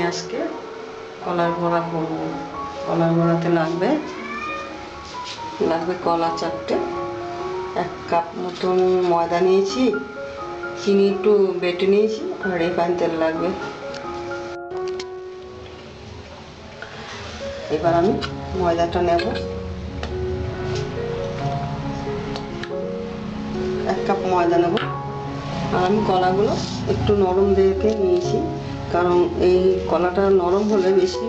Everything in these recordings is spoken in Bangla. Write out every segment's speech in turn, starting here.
আজকে কলার বড়া করব। কলার বড়াতে লাগবে কলা 4টে, 1 কাপ মতন ময়দা নিয়েছি, চিনি একটু বেটে নিয়েছি, আর রিফাইন তেল লাগবে। এবার আমি ময়দাটা নেব, 1 কাপ ময়দা নেব। আর আমি কলাগুলো একটু নরম দেখে নিয়েছি, কারণ এই কলাটা নরম হলে বেশি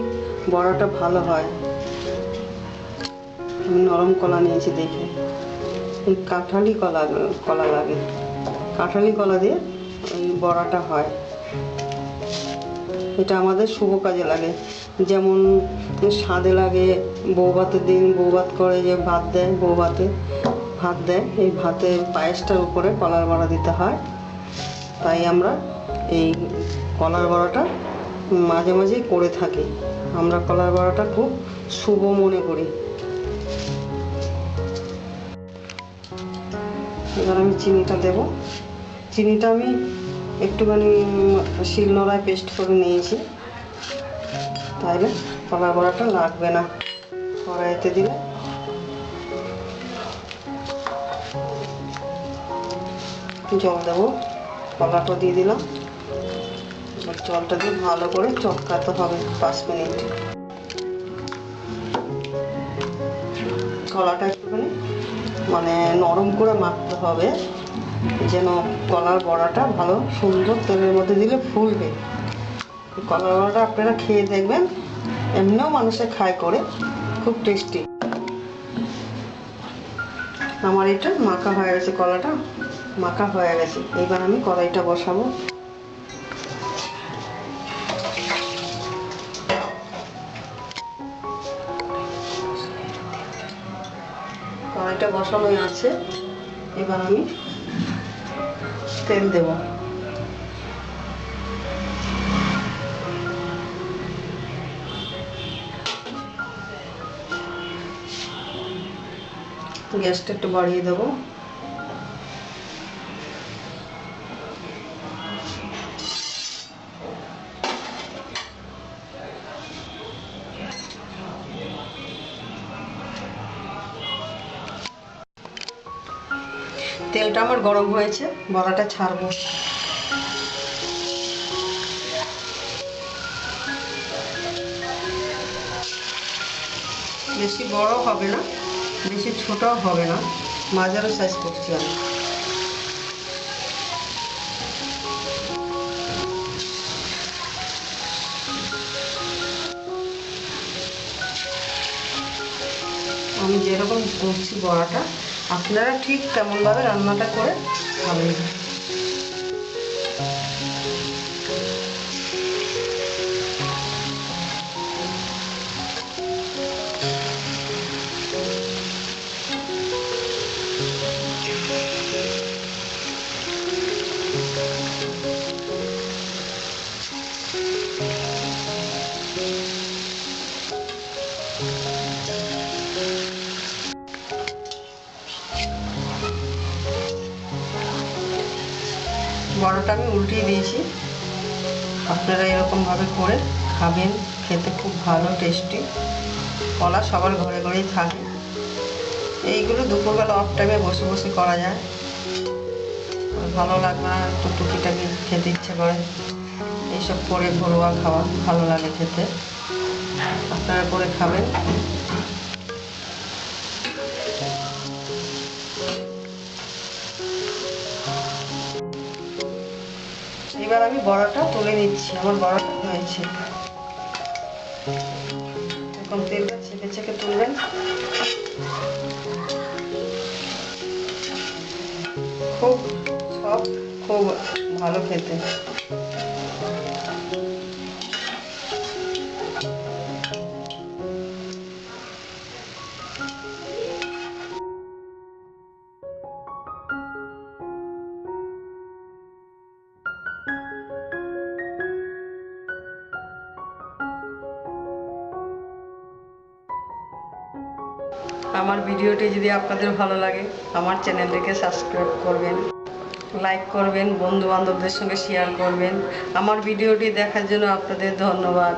বড়াটা ভালো হয়। আমি নরম কলা নিয়েছি দেখে। এই কাঁঠালি কলা লাগে, কাঁঠালি কলা দিয়ে এই বড়াটা হয়। এটা আমাদের শুভ কাজে লাগে, যেমন স্বাদে লাগে। বৌভাতের দিন বৌভাত করে যে ভাত দেয়, বৌভাতে ভাত দেয়, এই ভাতের পায়েসটার উপরে কলার বড়া দিতে হয়। তাই আমরা এই কলার বড়াটা মাঝে মাঝেই করে থাকি। আমরা কলার বড়াটা খুব শুভ মনে করি। এবার আমি চিনিটা দেব। চিনিটা আমি একটুখানি শিলনোড়ায় পেস্ট করে নিয়েছি, তাহলে কলার বড়াটা লাগবে না কড়াইতে দিলে। জল দেবো, কলাটা দিয়ে দিলাম। এবার জলটা দিয়ে ভালো করে চটকাতে হবে 5 মিনিট। কলাটা একটুখানি নরম করে মাখতে হবে, যেন কলার বড়াটা ভালো সুন্দর তেলের মধ্যে দিলে ফুলবে। কলার বড়াটা আপনারা খেয়ে দেখবেন, এমনিও মানুষে খায় করে, খুব টেস্টি। আমার এটা মাখা হয়ে গেছে, কলাটা মাখা হয়ে গেছে। এবার আমি কড়াইটা বসাবো। কড়াইটা বসানোই আছে। এবার আমি তেল দেব। গ্যাসটা একটু বাড়িয়ে দেবো। তেলটা আমার গরম হয়েছে, বড়াটা ছাড়বো। বেশি বড় হবে না, বেশি ছোটও হবে না, মাঝারি সাইজ করছি আমি। আমি যেরকম করছি বড়াটা, আপনারা ঠিক তেমনভাবে রান্নাটা করে খাবেন। বড়াটা আমি উল্টিয়ে দিয়েছি। আপনারা এরকমভাবে করে খাবেন, খেতে খুব ভালো টেস্টি। কলা সবার ঘরে ঘরেই থাকে। এইগুলো দুপুরবেলা অফ টাইমে বসে বসে করা যায়, ভালো লাগবে না, একটু টুকিটাকি খেতে ইচ্ছে করে। এইসব করে ঘরোয়া খাওয়া ভালো লাগে খেতে, আপনারা করে খাবেন। এবার আমি বড়াটা তুলে নিচ্ছি। আমার বড়াটা হয়েছে, এখন তেলটা ছেঁকে ছেঁকে তুলবেন। খুব সফট, খুব ভালো খেতে। আমার ভিডিওটি যদি আপনাদের ভালো লাগে, আমার চ্যানেলটিকে সাবস্ক্রাইব করবেন। লাইক করবেন, বন্ধু বান্ধবদের সঙ্গে শেয়ার করবেন। আমার ভিডিওটি দেখার জন্য আপনাদের ধন্যবাদ।